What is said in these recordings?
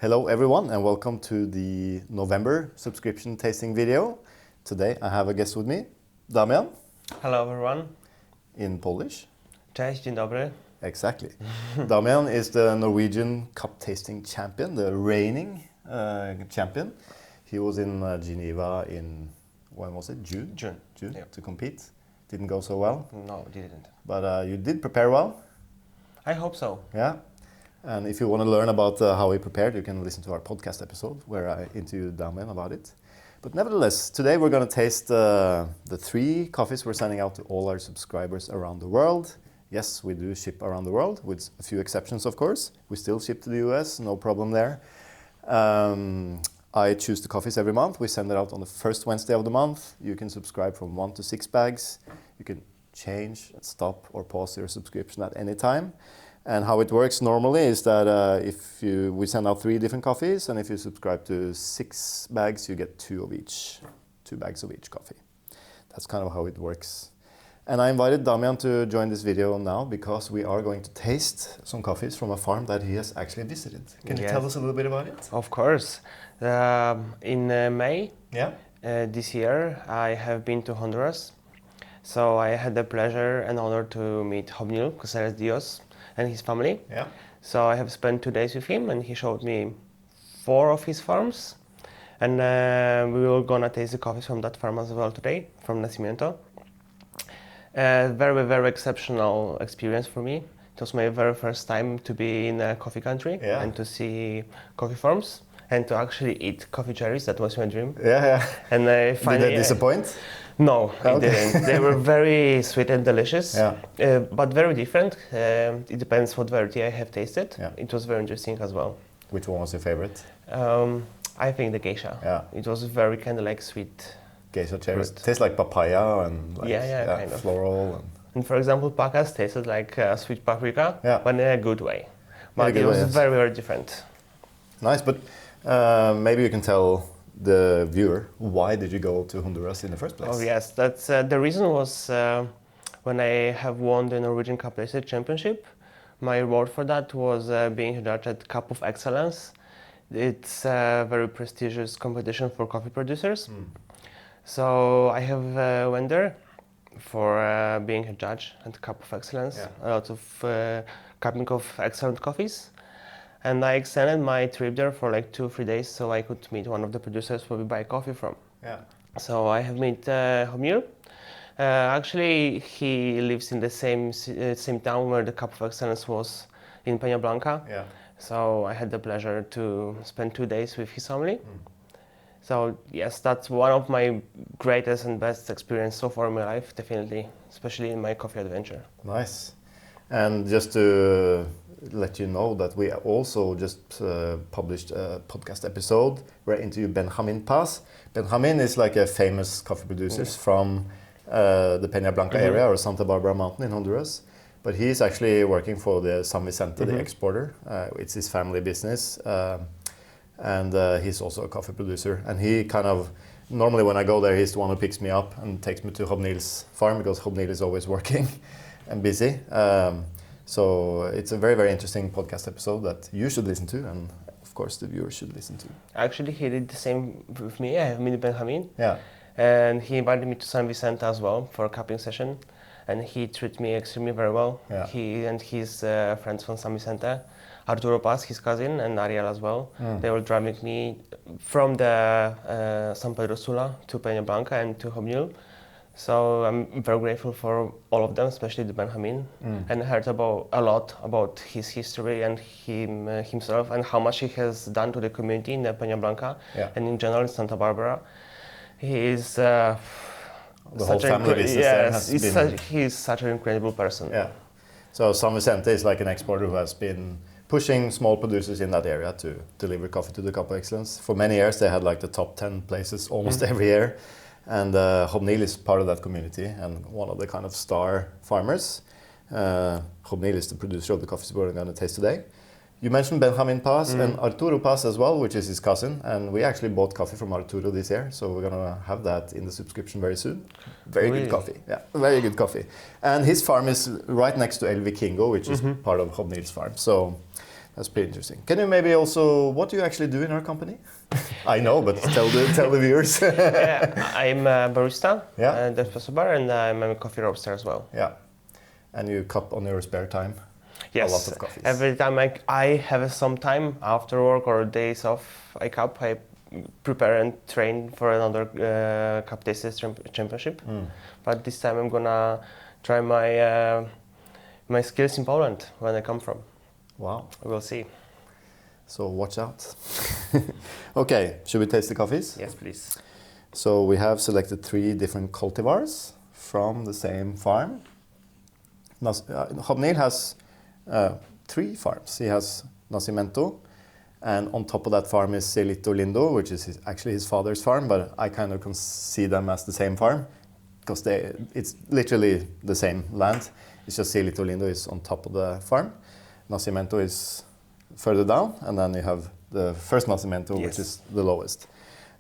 Hello everyone and welcome to the November subscription tasting video. Today I have a guest with me, Damian. Hello everyone. In Polish. Cześć, dzień dobry. Exactly. Damian is the Norwegian cup tasting champion, the reigning champion. He was in Geneva in, when was it? June? June, yep. To compete. Didn't go so well. No, it didn't. But you did prepare well. I hope so. Yeah. And if you want to learn about how he prepared, you can listen to our podcast episode where I interviewed Damian about it. But nevertheless, today we're going to taste the 3 coffees we're sending out to all our subscribers around the world. Yes, we do ship around the world, with a few exceptions, of course. We still ship to the US, no problem there. I choose the coffees every month. We send it out on the first Wednesday of the month. You can subscribe from 1 to 6 bags. You can change, stop, or pause your subscription at any time. And how it works normally is that we send out 3 different coffees, and if you subscribe to 6 bags, you get 2 of each, 2 bags of each coffee. That's kind of how it works. And I invited Damian to join this video now because we are going to taste some coffees from a farm that he has actually visited. Can you tell us a little bit about it? Of course. In May this year, I have been to Honduras. So I had the pleasure and honor to meet Jobneel Caceres Dios and his family. Yeah. So I have spent 2 days with him and he showed me 4 of his farms. And we were gonna taste the coffees from that farm as well today, from Nacimiento. Very, very exceptional experience for me. It was my very first time to be in a coffee country and to see coffee farms and to actually eat coffee cherries. That was my dream. Yeah. And finally, did they disappoint? No, it didn't. They were very sweet and delicious, but very different. It depends what variety I have tasted. Yeah. It was very interesting as well. Which one was your favorite? I think the geisha. Yeah. It was very kind of like sweet. Geisha cherries. Tastes like papaya and like kind of. Floral. And for example, Pacas tasted like sweet paprika, but in a good way. But it was very, very different. Nice, but maybe you can tell the viewer, why did you go to Honduras in the first place? Oh yes, that's the reason was when I have won the Norwegian Cup of Excellence championship. My reward for that was being judged at Cup of Excellence. It's a very prestigious competition for coffee producers. So I have went there for being a judge at the Cup of Excellence. A lot of cupping of excellent coffees. And I extended my trip there for like 2-3 days so I could meet one of the producers where we buy coffee from. Yeah. So I have met Jobneel. Actually, he lives in the same town where the Cup of Excellence was in Peña Blanca. Yeah. So I had the pleasure to spend 2 days with his family. So yes, that's one of my greatest and best experience so far in my life, definitely, especially in my coffee adventure. Nice. And just to let you know that we also just published a podcast episode where I interviewed Benjamin Paz. Benjamin is like a famous coffee producer from the Peña Blanca area or Santa Barbara mountain in Honduras. But he is actually working for the San Vicente, the exporter. It's his family business. And he's also a coffee producer. And he kind of, normally when I go there, he's the one who picks me up and takes me to Jobneel's farm because Jobneel is always working and busy. So it's a very, very interesting podcast episode that you should listen to, and of course the viewers should listen to. Actually, he did the same with me. I have met Benjamin. Yeah. And he invited me to San Vicente as well for a cupping session. And he treated me extremely very well. Yeah. He and his friends from San Vicente, Arturo Paz, his cousin, and Ariel as well. They were driving me from the San Pedro Sula to Peña Blanca and to Jobneel. So I'm very grateful for all of them, especially the Benjamin, and heard a lot about his history and himself and how much he has done to the community in the Peña Blanca and in general in Santa Barbara. He is the whole family business. He's such an incredible person. Yeah. So San Vicente is like an exporter who has been pushing small producers in that area to deliver coffee to the Cup of Excellence. For many years, they had like the top 10 places almost every year. And Jobneel is part of that community and one of the kind of star farmers. Jobneel is the producer of the coffees we're going to taste today. You mentioned Benjamin Paz and Arturo Paz as well, which is his cousin. And we actually bought coffee from Arturo this year, so we're going to have that in the subscription very soon. Very good coffee. Yeah, very good coffee. And his farm is right next to El Vikingo, which is part of Jobneel's farm. So That's pretty interesting. Can you maybe also, what do you actually do in our company? I know, but tell the viewers. Yeah, I'm a barista Yeah. at the espresso bar, and I'm a coffee roaster as well. Yeah. And you cup on your spare time? Yes. A lot of coffees. Every time I have some time after work or days off, I cup. I prepare and train for another cup tasters championship. But this time I'm gonna try my skills in Poland, when I come from. Wow. We'll see. So watch out. Okay, should we taste the coffees? Yes, please. So we have selected 3 different cultivars from the same farm. Jobneel has 3 farms. He has Nacimiento, and on top of that farm is Cielito Lindo, which is actually his father's farm, but I kind of can see them as the same farm because it's literally the same land. It's just Cielito Lindo is on top of the farm. Nacimiento is further down, and then you have the first Nacimiento, Yes. which is the lowest.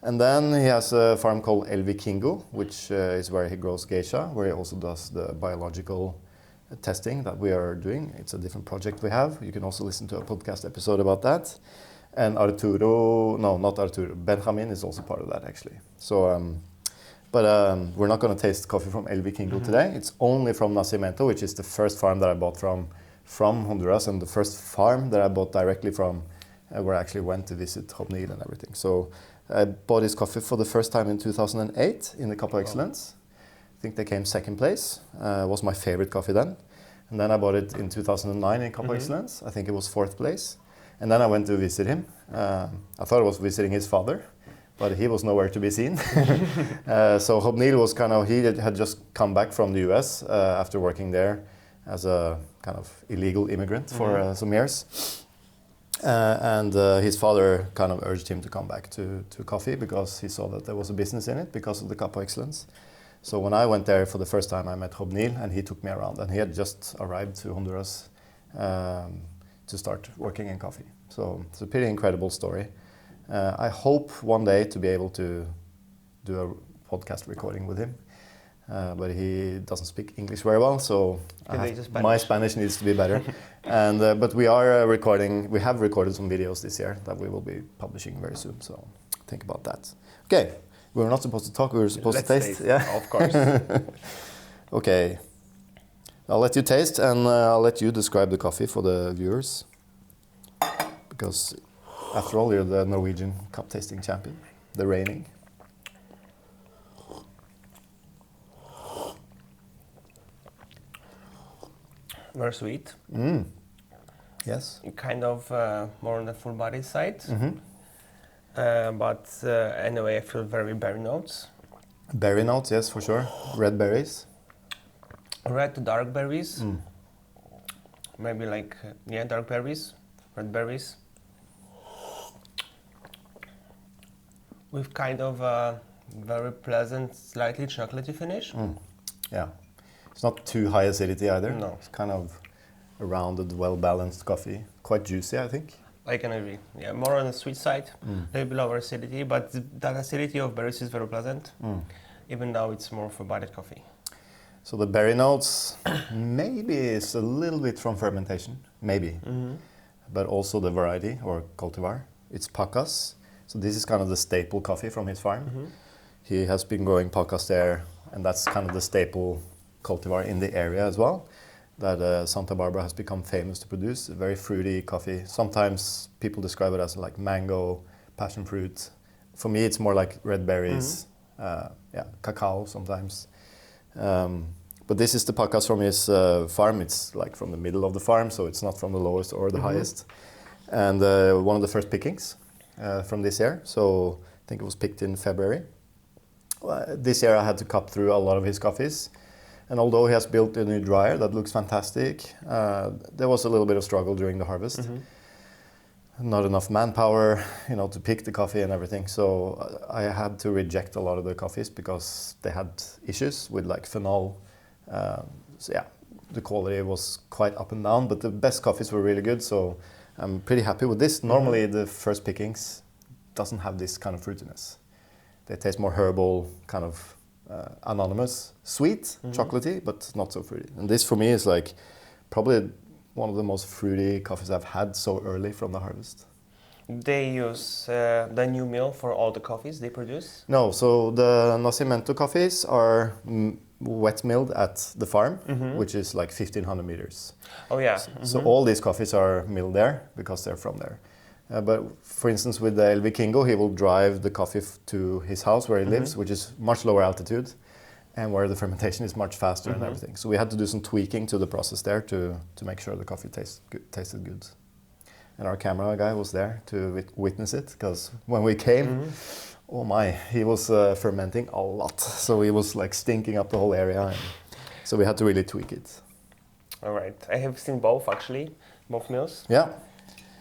And then he has a farm called El Vikingo, which is where he grows geisha, where he also does the biological testing that we are doing. It's a different project we have. You can also listen to a podcast episode about that. And not Arturo, Benjamin is also part of that actually. So, we're not going to taste coffee from El Vikingo today. It's only from Nacimiento, which is the first farm that I bought from Honduras, and the first farm that I bought directly from where I actually went to visit Jobneel and everything. So I bought his coffee for the first time in 2008 in the Cup of Excellence. I think they came second place. It was my favorite coffee then. And then I bought it in 2009 in Cup of Excellence. I think it was fourth place. And then I went to visit him. I thought I was visiting his father, but he was nowhere to be seen. So Jobneel was he had just come back from the US after working there as a kind of illegal immigrant for some years. And his father kind of urged him to come back to coffee because he saw that there was a business in it because of the Cup of Excellence. So when I went there for the first time, I met Jobneel, and he took me around, and he had just arrived to Honduras to start working in coffee. So it's a pretty incredible story. I hope one day to be able to do a podcast recording with him, but he doesn't speak English very well, so my Spanish needs to be better. And but we are recording. We have recorded some videos this year that we will be publishing very soon. So think about that. Okay. We were not supposed to talk, we were supposed to taste. Yeah, of course. Okay. I'll let you taste, and I'll let you describe the coffee for the viewers. Because after all, you're the Norwegian cup tasting champion, the reigning. Very sweet. Yes. Kind of more on the full body side. But anyway, I feel very berry notes. Berry notes, yes, for sure. Red berries. Red to dark berries. Maybe like, dark berries, red berries. With kind of a very pleasant, slightly chocolatey finish. Yeah. It's not too high acidity either. No. It's kind of a rounded, well-balanced coffee. Quite juicy, I think. I can agree. Yeah, more on the sweet side, a little bit lower acidity, but that acidity of berries is very pleasant, even though it's more for bodied coffee. So the berry notes maybe is a little bit from fermentation, maybe, but also the variety or cultivar. It's Pacas. So this is kind of the staple coffee from his farm. He has been growing Pacas there, and that's kind of the staple cultivar in the area as well. That Santa Barbara has become famous to produce. A very fruity coffee. Sometimes people describe it as like mango, passion fruit. For me, it's more like red berries, cacao sometimes. But this is the Pacas from his farm. It's like from the middle of the farm, so it's not from the lowest or the highest. And one of the first pickings from this year. So I think it was picked in February. This year I had to cup through a lot of his coffees. And although he has built a new dryer that looks fantastic, there was a little bit of struggle during the harvest. Not enough manpower, to pick the coffee and everything. So I had to reject a lot of the coffees because they had issues with like phenol. The quality was quite up and down, but the best coffees were really good. So I'm pretty happy with this. Normally the first pickings doesn't have this kind of fruitiness. They taste more herbal, kind of anonymous, sweet, chocolatey, but not so fruity. And this for me is like probably one of the most fruity coffees I've had so early from the harvest. They use the new mill for all the coffees they produce? No, so the Nacimiento coffees are wet milled at the farm, which is like 1,500 meters. Oh yeah. So all these coffees are milled there because they're from there. But for instance, with the El Vikingo, he will drive the coffee to his house where he lives, which is much lower altitude, and where the fermentation is much faster and everything. So we had to do some tweaking to the process there to make sure the coffee tasted good. And our camera guy was there to witness it, because when we came, oh my, he was fermenting a lot. So he was like stinking up the whole area. And so we had to really tweak it. All right. I have seen both actually, both mills. Yeah.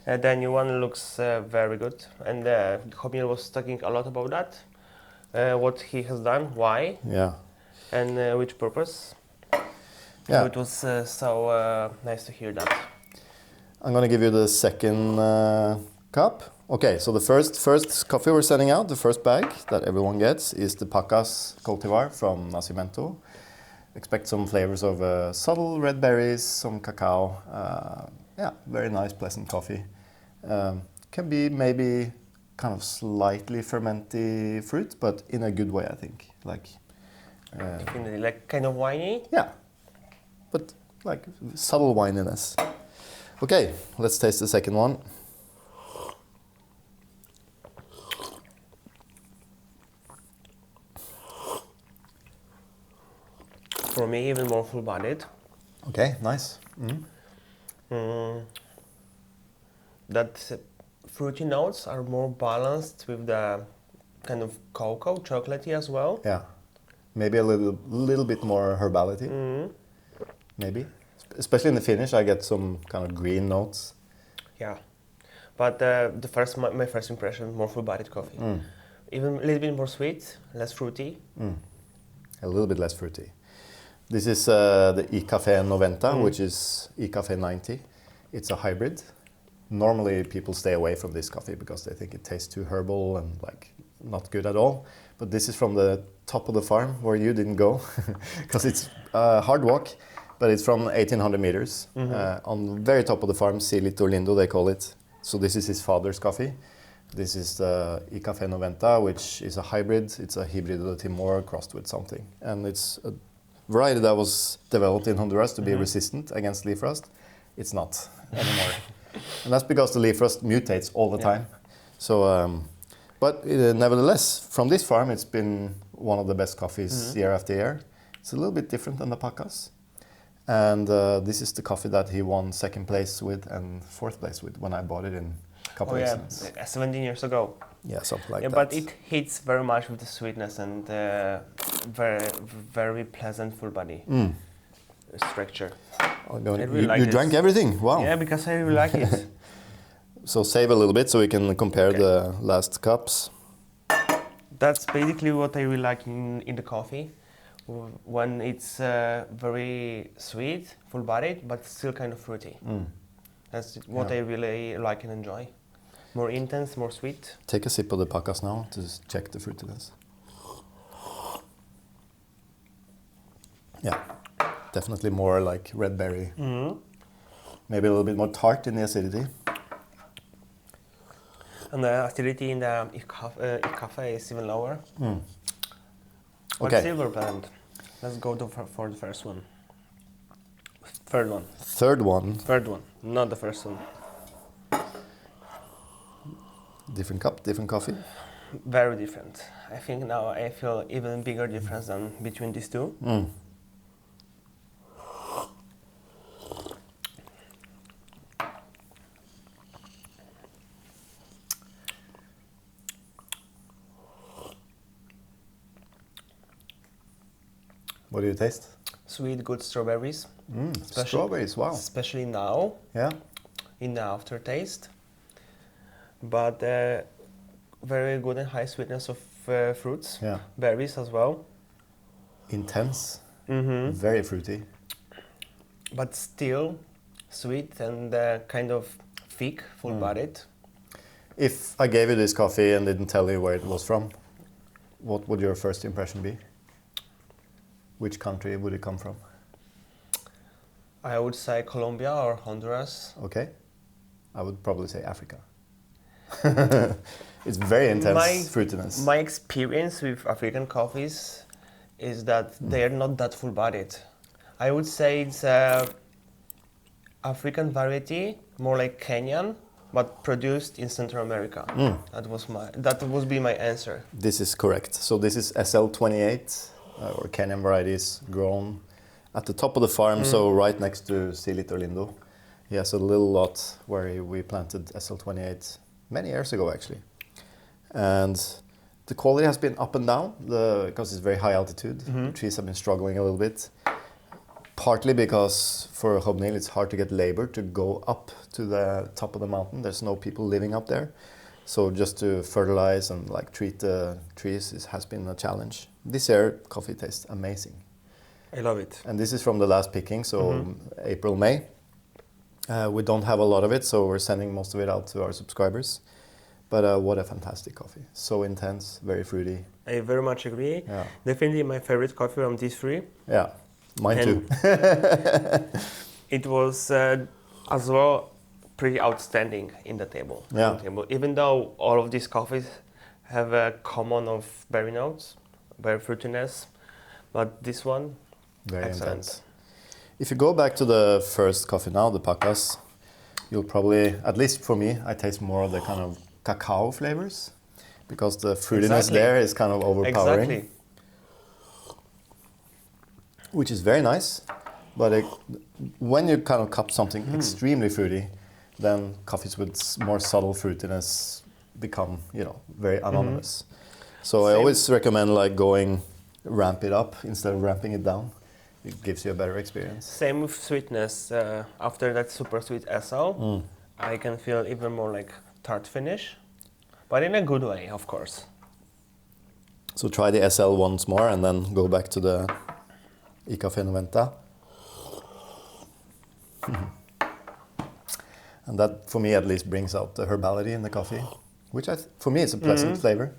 The new one looks very good. And Jobneel was talking a lot about that. What he has done, why, and which purpose. Yeah. So it was so nice to hear that. I'm going to give you the second cup. Okay, so the first coffee we're sending out, the first bag that everyone gets, is the Pacas cultivar from Nacimiento. Expect some flavors of subtle red berries, some cacao. Yeah, very nice, pleasant coffee. Can be maybe kind of slightly fermenty fruit, but in a good way, I think. Definitely, like kind of winey. Yeah, but like subtle wininess. Okay, let's taste the second one. For me, even more full-bodied. Okay, nice. That fruity notes are more balanced with the kind of cocoa, chocolatey as well. Yeah, maybe a little bit more herbality. Maybe. Especially in the finish, I get some kind of green notes. Yeah, but my first impression, more full-bodied coffee. Even a little bit more sweet, less fruity. A little bit less fruity. This is the Ihcafe 90, which is Ihcafe 90. It's a hybrid. Normally, people stay away from this coffee because they think it tastes too herbal and like not good at all. But this is from the top of the farm where you didn't go, because it's a hard walk. But it's from 1,800 meters, on the very top of the farm, Cielito Lindo, they call it. So this is his father's coffee. This is the Ihcafe 90, which is a hybrid. It's a Hybrido de Timor crossed with something. And it's a variety that was developed in Honduras to be resistant against leaf rust. It's not anymore. And that's because the leaf rust mutates all the time. So, but nevertheless, from this farm, it's been one of the best coffees year after year. It's a little bit different than the Pacas. And this is the coffee that he won second place with and fourth place with when I bought it in Cup of Excellence. 17 years ago. Yeah, something like that. But it hits very much with the sweetness and very, very pleasant full body structure. You drank everything? Wow. Yeah, because I really like it. So save a little bit so we can compare the last cups. That's basically what I really like in the coffee. When it's very sweet, full-bodied, but still kind of fruity. That's what I really like and enjoy. More intense, more sweet. Take a sip of the Pacas now to check the fruitiness. Yeah, definitely more like red berry. Maybe a little bit more tart in the acidity. And the acidity in the Ihcafe is even lower. But Okay. silver blend. Let's go for the first one. Third one. Third one. Not the first one. Different cup, different coffee. Very different. I think now I feel even bigger difference than between these two. What do you taste? Sweet, good strawberries. Strawberries, wow. Especially now. Yeah. In the aftertaste. But very good and high sweetness of fruits. Yeah. Berries as well. Intense. Very fruity. But still sweet and kind of thick, full-bodied. If I gave you this coffee and didn't tell you where it was from, what would your first impression be? Which country would it come from? I would say Colombia or Honduras. Okay. I would probably say Africa. It's very intense fruitiness. My experience with African coffees is that they're not that full-bodied. I would say it's African variety, more like Kenyan, but produced in Central America. That would be my answer. This is correct. So this is SL28, or Kenyan varieties grown at the top of the farm, so right next to Cielito Lindo. He has a little lot where we planted SL28 many years ago, actually. And the quality has been up and down because it's very high altitude. The trees have been struggling a little bit. Partly because for Jobneel it's hard to get labor to go up to the top of the mountain. There's no people living up there. So just to fertilize and like treat the trees has been a challenge. This year coffee tastes amazing. I love it. And this is from the last picking, so April, May. We don't have a lot of it, so we're sending most of it out to our subscribers. But what a fantastic coffee. So intense, very fruity. I very much agree. Yeah. Definitely my favorite coffee from these three. Yeah, mine too. It was as well pretty outstanding in the table. Yeah. Even though all of these coffees have a common of berry notes, berry fruitiness, but this one, Very excellent. intense. If you go back to the first coffee now, the Pacas, you'll probably, at least for me, I taste more of the kind of cacao flavors because the fruitiness there is kind of overpowering. Exactly. Which is very nice, but when you kind of cup something extremely fruity, then coffees with more subtle fruitiness become, very anonymous. So I always recommend like ramp it up instead of ramping it down. It gives you a better experience. Same with sweetness. After that super sweet SL, I can feel even more like tart finish, but in a good way, of course. So try the SL once more and then go back to the Ihcafe 90. And that, for me at least, brings out the herbality in the coffee, which for me it's a pleasant flavor,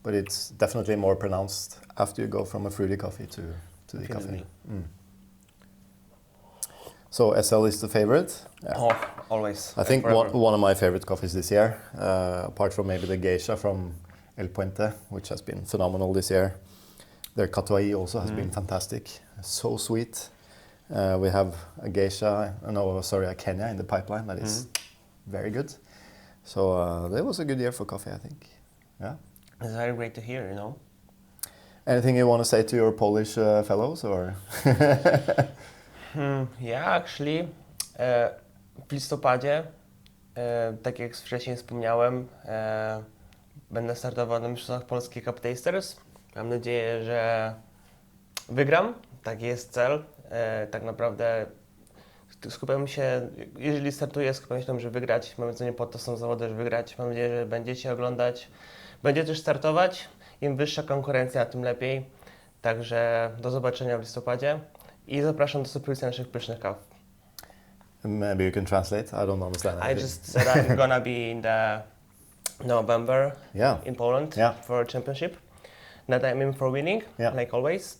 but it's definitely more pronounced after you go from a fruity coffee to the Ihcafe. So SL is the favorite. Yeah. Oh, always. I think one of my favorite coffees this year, apart from maybe the geisha from El Puente, which has been phenomenal this year. Their Catuai also has been fantastic, so sweet. We have a Kenya in the pipeline that is very good. So that was a good year for coffee, I think. Yeah. It's very great to hear, Anything you want to say to your Polish fellows, or? Ja, actually, w listopadzie, tak jak wcześniej wspomniałem, będę startował na Mistrzostwach Polski Cup Tasters. Mam nadzieję, że wygram. Taki jest cel. Tak naprawdę skupiam się, jeżeli startuję, skupiam się na tym, żeby wygrać. Mam nadzieję, po to są zawody, żeby wygrać. Mam nadzieję, że będziecie oglądać. Będzie też startować. Im wyższa konkurencja, tym lepiej. Także do zobaczenia w listopadzie. I zapraszam do subskrypcji naszych pysznych kaw. Maybe you can translate. I don't understand. I just said I'm gonna be in the November in Poland for a championship. That I'm in for winning, like always.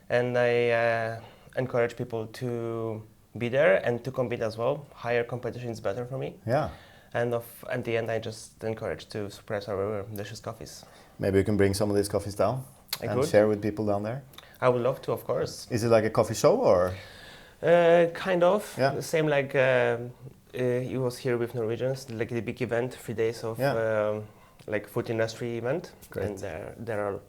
And I encourage people to be there and to compete as well. Higher competition is better for me. Yeah. And at the end, I just encourage to suppress our delicious coffees. Maybe you can bring some of these coffees down and share with people down there. I would love to, of course. Is it like a coffee show or? Kind of. Yeah. Same like it was here with Norwegians, like the big event, 3 days of like food industry event. Great. And there are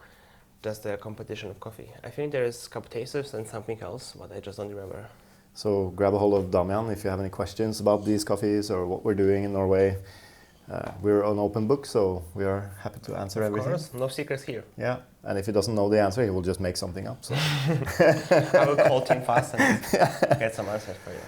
just the competition of coffee. I think there is cup tasters and something else, but I just don't remember. So grab a hold of Damian if you have any questions about these coffees or what we're doing in Norway. We're an open book, so we are happy to answer everything. Of course, no secrets here. Yeah, and if he doesn't know the answer, he will just make something up. So. I will call Team Fast and get some answers for you.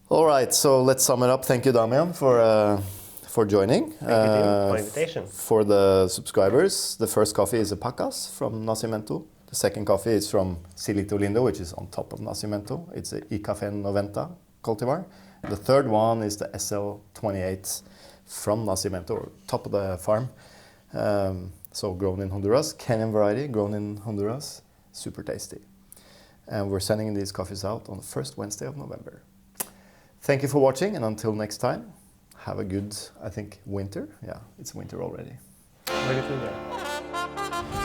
All right, so let's sum it up. Thank you, Damian, for joining. Thank you, Tim, for the invitation. For the subscribers, the first coffee is a Pacas from Nacimiento. The second coffee is from Cielito Lindo, which is on top of Nacimiento. It's a Ihcafe 90 cultivar. The third one is the SL28 from Nacimiento, or top of the farm. So grown in Honduras, Kenyan variety, grown in Honduras, super tasty. And we're sending these coffees out on the first Wednesday of November. Thank you for watching, and until next time, have a good, I think, winter. Yeah, it's winter already. Very good.